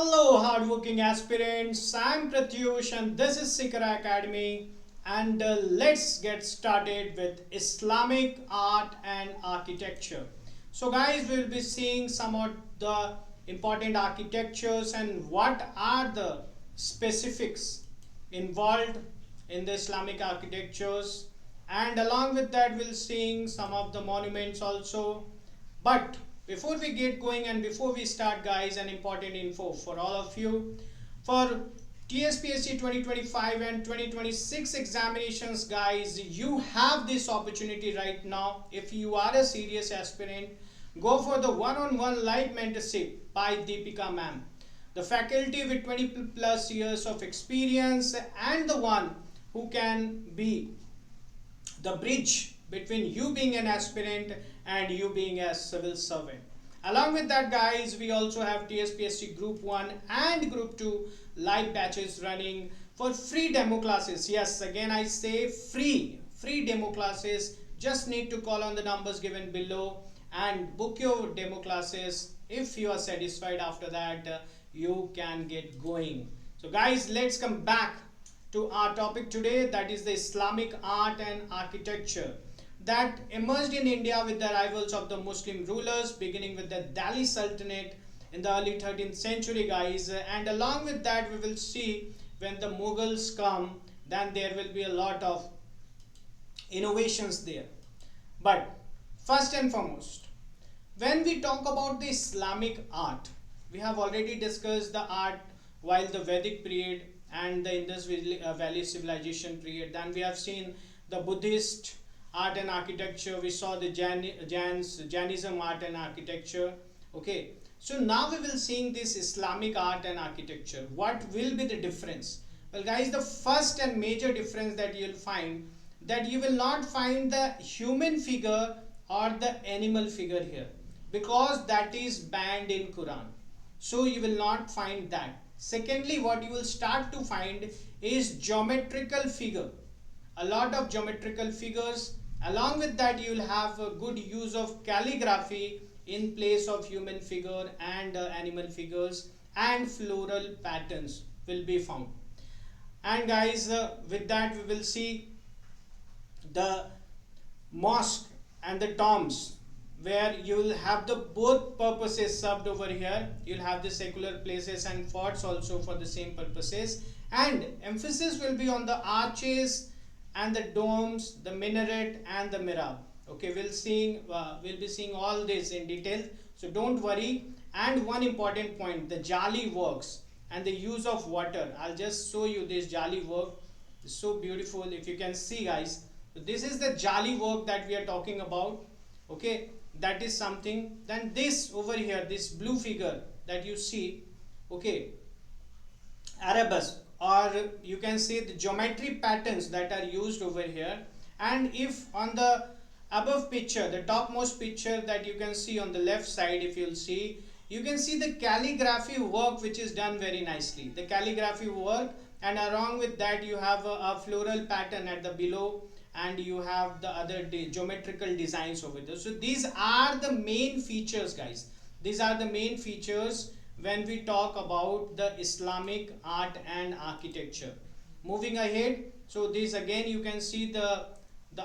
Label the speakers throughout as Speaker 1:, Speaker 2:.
Speaker 1: Hello, hardworking aspirants. I'm Pratyush, and this is Shikara Academy. And let's get started with Islamic art and architecture. So, guys, we'll be seeing some of the important architectures and what are the specifics involved in the Islamic architectures. And along with that, we'll seeing some of the monuments also. But before we get going and before we start, guys, an important info for all of you. For TSPSC 2025 and 2026 examinations, guys, you have this opportunity right now. If you are a serious aspirant, go for the one-on-one live mentorship by Deepika ma'am, the faculty with 20 plus years of experience and the one who can be the bridge between you being an aspirant and you being a civil servant. Along with that, guys, we also have TSPSC Group 1 and Group 2 live batches running for free demo classes. Yes, again I say free demo classes. Just need to call on the numbers given below and book your demo classes. If you are satisfied after that, you can get going. So guys, let's come back to our topic today, that is the Islamic art and architecture that emerged in India with the arrivals of the Muslim rulers, beginning with the Delhi Sultanate in the early 13th century, guys. And along with that, we will see when the Mughals come, then there will be a lot of innovations there. But first and foremost, when we talk about the Islamic art, we have already discussed the art while the Vedic period and the Indus Valley civilization period. Then we have seen the Buddhist art and architecture. We saw the Jainism art and architecture. Okay, so now we will seeing this Islamic art and architecture. What will be the difference? Well, guys, the first and major difference that you will find, that you will not find the human figure or the animal figure here, because that is banned in Quran. So you will not find that. Secondly, what you will start to find is geometrical figure. A lot of geometrical figures. Along with that, you will have a good use of calligraphy in place of human figure and animal figures, and floral patterns will be found. And guys, with that we will see the mosque and the tombs, where you will have the both purposes served over here. You will have the secular places and forts also for the same purposes, and emphasis will be on the arches and the domes, the minaret and the mihrab. Okay, we'll be seeing all this in detail, so don't worry. And one important point, the jali works and the use of water. I'll just show you this jali work. It's so beautiful. If you can see, guys, so this is the jali work that we are talking about. Okay, that is something. Then this over here, this blue figure that you see, okay, arabesque, or you can say the geometry patterns that are used over here. And if on the above picture, the topmost picture that you can see on the left side, if you'll see, you can see the calligraphy work which is done very nicely, the calligraphy work. And along with that, you have a floral pattern at the below, and you have the other geometrical designs over there. So these are the main features, guys. These are the main features when we talk about the Islamic art and architecture. Moving ahead, so this again you can see the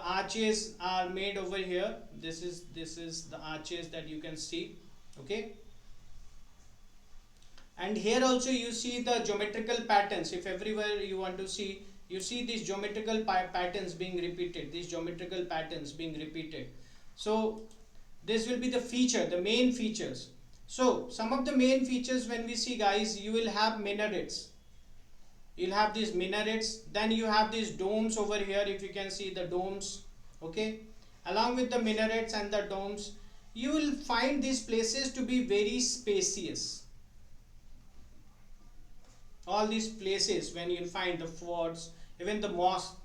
Speaker 1: arches are made over here. This is the arches that you can see. Okay, and here also you see the geometrical patterns. If everywhere you want to see, you see these geometrical patterns being repeated, these geometrical patterns being repeated. So this will be the feature, the main features. So some of the main features when we see, guys, you will have minarets. You'll have these minarets. Then you have these domes over here, if you can see the domes. Okay, along with the minarets and the domes, you will find these places to be very spacious. All these places, when you find the forts, even the mosque,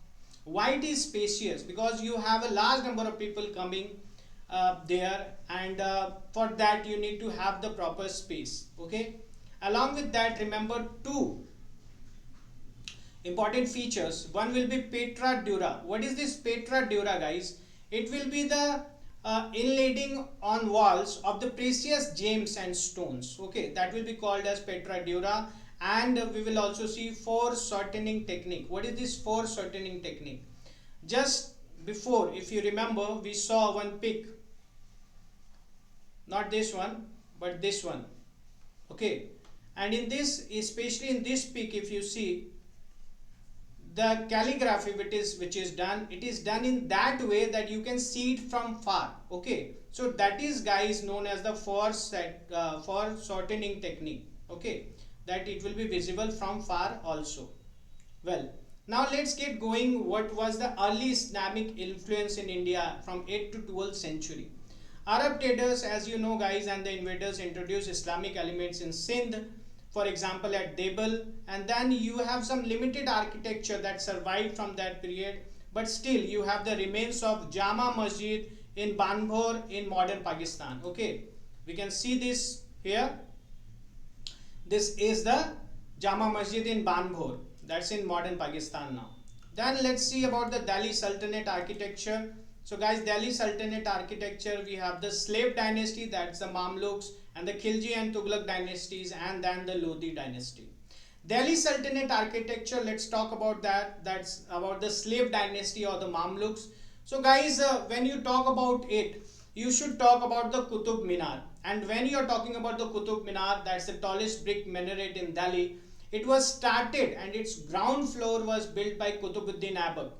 Speaker 1: why it is spacious? Because you have a large number of people coming there, and for that you need to have the proper space. Okay, along with that, remember two important features. One will be petra dura. What is this petra dura, guys? It will be the inlaying on walls of the precious gems and stones. Okay, that will be called as petra dura. And we will also see foreshortening technique. What is this foreshortening technique? Just before, if you remember, we saw one pic, not this one but this one. Okay, and in this, especially in this pic, if you see the calligraphy which is done, it is done in that way that you can see it from far. Okay, so that is guys known as the foreshortening technique. Okay, that it will be visible from far also. Well, now let's get going. What was the early Islamic influence in India from 8th to 12th century? Arab traders, as you know guys, and the invaders introduced Islamic elements in Sindh, for example at Debel, and then you have some limited architecture that survived from that period, but still you have the remains of Jama Masjid in Banbhor in modern Pakistan. Okay, we can see this here. This is the Jama Masjid in Banbhor, that's in modern Pakistan now. Then let's see about the Delhi Sultanate architecture. So guys, Delhi Sultanate architecture, we have the slave dynasty, that's the Mamluks, and the Khilji and Tughlaq dynasties, and then the Lodi dynasty. Delhi Sultanate architecture, let's talk about that. That's about the slave dynasty or the Mamluks. So guys, when you talk about it, you should talk about the Qutub Minar. And when you are talking about the Qutub Minar, that's the tallest brick minaret in Delhi. It was started and its ground floor was built by Qutubuddin Aibak.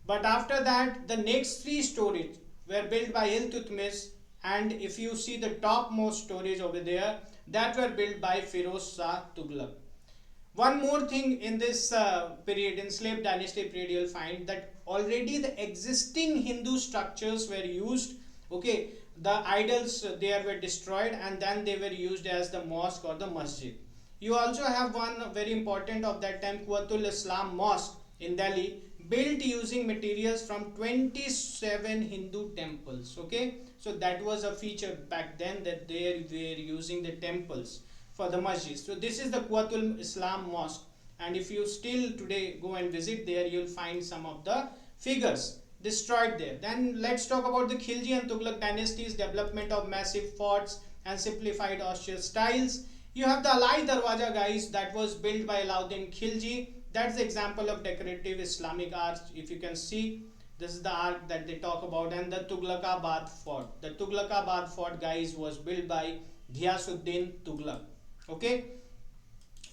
Speaker 1: But after that, the next 3 stories were built by Iltutmish, and if you see the topmost stories over there, that were built by Firoz Shah Tughlaq. One more thing in this period, in slave dynasty period, you'll find that already the existing Hindu structures were used. Okay, the idols there were destroyed and then they were used as the mosque or the masjid. You also have one very important of that time, Quwwatul Islam Mosque in Delhi, built using materials from 27 Hindu temples. Okay, so that was a feature back then, that they were using the temples for the masjid. So this is the Quwwatul Islam Mosque, and if you still today go and visit there, you'll find some of the figures destroyed there. Then let's talk about the Khilji and Tughlaq dynasties, development of massive forts and simplified austere styles. You have the Alai Darwaja guys, that was built by Alauddin Khilji. That's the example of decorative Islamic arch. If you can see, this is the arc that they talk about. And the Tughlaqabad fort. The Tughlaqabad fort guys was built by Ghiyasuddin Tughlaq. Okay.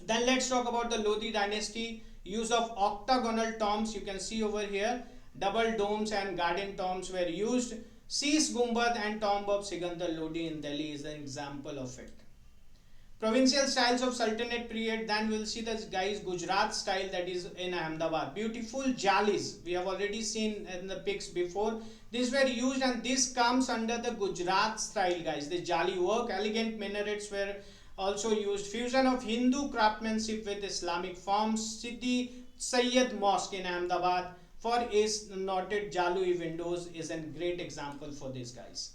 Speaker 1: Then let's talk about the Lodi dynasty. Use of octagonal tombs. You can see over here. Double domes and garden tombs were used. Sheesh Gumbaz and tomb of Sikandar Lodi in Delhi is an example of it. Provincial styles of Sultanate period, then we will see this guys Gujarat style, that is in Ahmedabad. Beautiful jalis, we have already seen in the pics before. These were used and this comes under the Gujarat style guys. The jali work, elegant minarets were also used. Fusion of Hindu craftsmanship with Islamic forms. Siddhi Sayyid Mosque in Ahmedabad for its noted jalui windows is a great example for this guys.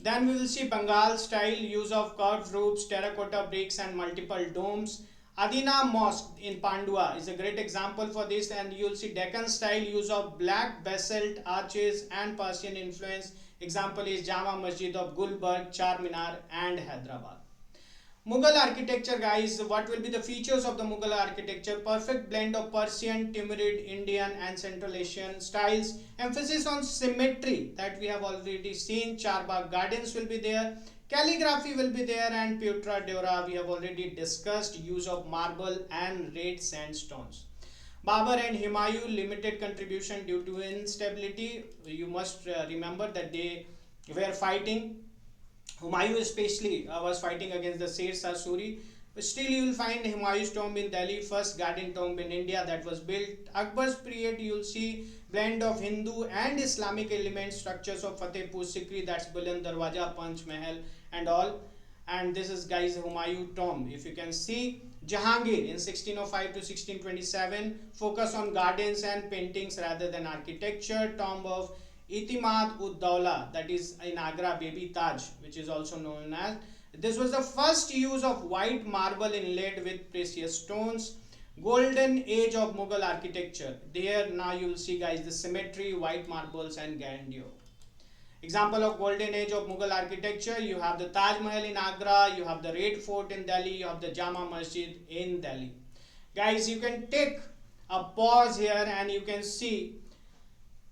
Speaker 1: Then we will see Bengal style, use of curved roofs, terracotta bricks and multiple domes. Adina Mosque in Pandua is a great example for this, and you will see Deccan style, use of black basalt arches and Persian influence. Example is Jama Masjid of Gulbarg, Charminar and Hyderabad. Mughal architecture guys, what will be the features of the Mughal architecture? Perfect blend of Persian, Timurid, Indian and Central Asian styles. Emphasis on symmetry, that we have already seen. Charbagh gardens will be there. Calligraphy will be there, and Petra Dora we have already discussed. Use of marble and red sandstones. Babur and Humayun, limited contribution due to instability. You must remember that they were fighting. Humayun especially was fighting against the Sher Shah Suri. But still you will find Humayun's tomb in Delhi, first garden tomb in India that was built. Akbar's period, you will see blend of Hindu and Islamic elements, structures of Fatehpur Sikri, that's Buland Darwaja, Panch Mahal and all. And this is guys Humayun tomb. If you can see, Jahangir in 1605 to 1627, focus on gardens and paintings rather than architecture. Tomb of Itimad ud Daula, that is in Agra, Baby Taj, which is also known as. This was the first use of white marble inlaid with precious stones. Golden age of Mughal architecture. There now you will see guys the symmetry, white marbles and grandeur. Example of golden age of Mughal architecture, you have the Taj Mahal in Agra, you have the Red Fort in Delhi, you have the Jama Masjid in Delhi. Guys, you can take a pause here and you can see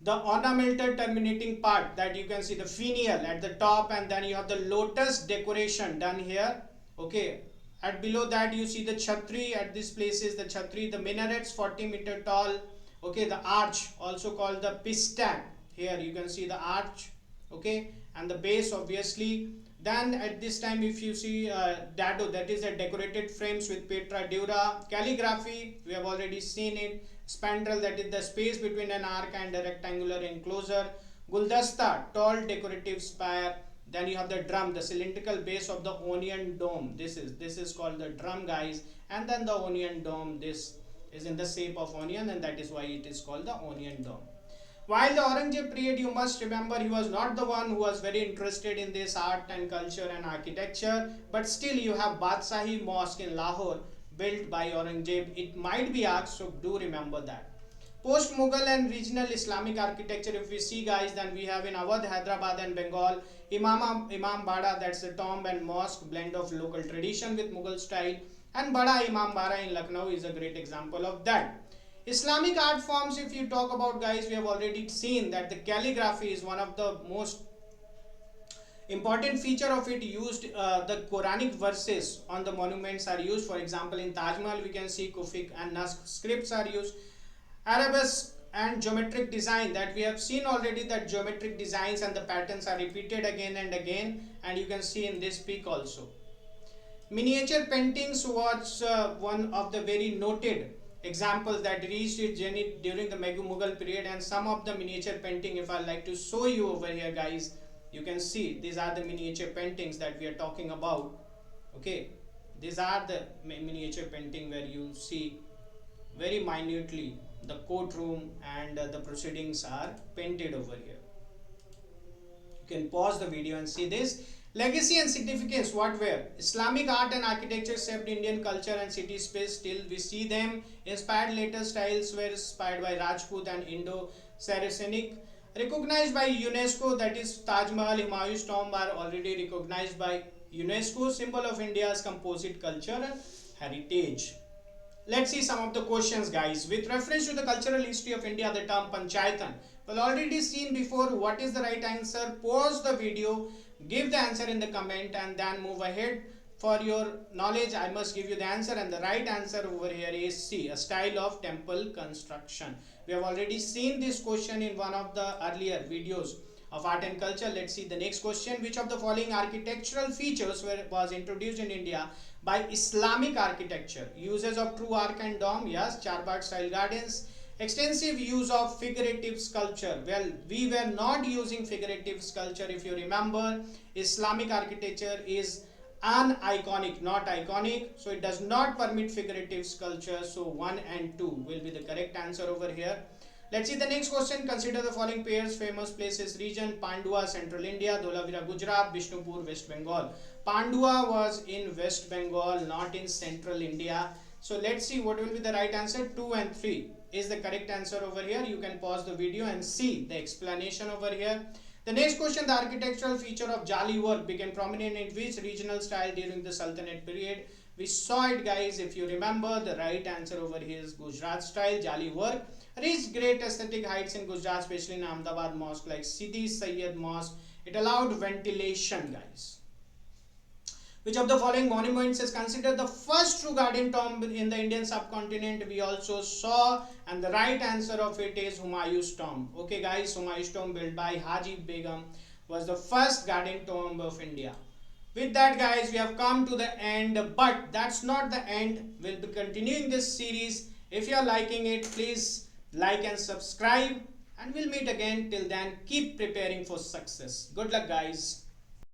Speaker 1: the ornamental terminating part, that you can see the finial at the top, and then you have the lotus decoration done here. Okay, at below that you see the chhatri. At this place is the chhatri, the minarets 40-meter tall. Okay, the arch also called the piston. Here you can see the arch. Okay, and the base obviously. Then at this time if you see dado, that is a decorated frames with petra dura. Calligraphy, we have already seen it. Spandrel, that is the space between an arc and a rectangular enclosure. Guldasta, tall decorative spire. Then you have the drum, the cylindrical base of the onion dome. This is called the drum, guys. And then the onion dome, this is in the shape of onion, and that is why it is called the onion dome. While the Aurangzeb period, you must remember, he was not the one who was very interested in this art and culture and architecture, but still you have Badshahi Mosque in Lahore built by Aurangzeb. It might be asked, so do remember that. Post Mughal and regional Islamic architecture, if we see, guys, then we have in Awadh, Hyderabad and Bengal, Imam Bada, that's the tomb and mosque blend of local tradition with Mughal style, and Bada Imam Bara in Lucknow is a great example of that. Islamic art forms, if you talk about, guys, we have already seen that the calligraphy is one of the most important feature of it. Used the Quranic verses on the monuments are used. For example, in Taj Mahal we can see Kufic and Naskh scripts are used. Arabesque and geometric design, that we have seen already, that geometric designs and the patterns are repeated again and again, and you can see in this peak also. Miniature paintings was one of the very noted examples that reached its zenith during the Mughal period, and some of the miniature painting, if I like to show you over here, guys, you can see these are the miniature paintings that we are talking about. Okay, these are the miniature painting where you see very minutely the courtroom and the proceedings are painted over here. You can pause the video and see this. Legacy and significance, what were? Islamic art and architecture shaped Indian culture and city space. Still we see them. Inspired later styles were inspired by Rajput and Indo-Saracenic. Recognized by UNESCO, that is Taj Mahal, Humayun's tomb are already recognized by UNESCO. Symbol of India's composite culture and heritage. Let's see some of the questions, guys. With reference to the cultural history of India, the term Panchayatan, well, already seen before. What is the right answer? Pause the video, give the answer in the comment, and then move ahead. For your knowledge, I must give you the answer, and the right answer over here is C, a style of temple construction. We have already seen this question in one of the earlier videos of art and culture. Let's see the next question. Which of the following architectural features was introduced in India by Islamic architecture? Uses of true arc and dome, yes. Charbagh style gardens. Extensive use of figurative sculpture. Well, we were not using figurative sculpture. If you remember, Islamic architecture is un-iconic, not iconic, so it does not permit figurative sculpture. So 1 and 2 will be the correct answer over here. Let's see the next question. Consider the following pairs. Famous places, region: Pandua, Central India; Dholavira, Gujarat; Bishnupur, West Bengal. Pandua was in West Bengal, not in Central India. So let's see what will be the right answer. 2 and 3 is the correct answer over here. You can pause the video and see the explanation over here. The next question, the architectural feature of Jali work became prominent in which regional style during the Sultanate period? We saw it, guys. If you remember, the right answer over here is Gujarat style. Jali work reached great aesthetic heights in Gujarat, especially in Ahmedabad mosque like Sidi Sayyid Mosque. It allowed ventilation, guys. Which of the following monuments is considered the first true garden tomb in the Indian subcontinent? We also saw, and the right answer of it is Humayun's tomb. Okay, guys, Humayun's tomb built by Haji Begum was the first garden tomb of India. With that, guys, we have come to the end, but that's not the end. We'll be continuing this series. If you are liking it, please like and subscribe, and we'll meet again. Till then, keep preparing for success. Good luck, guys.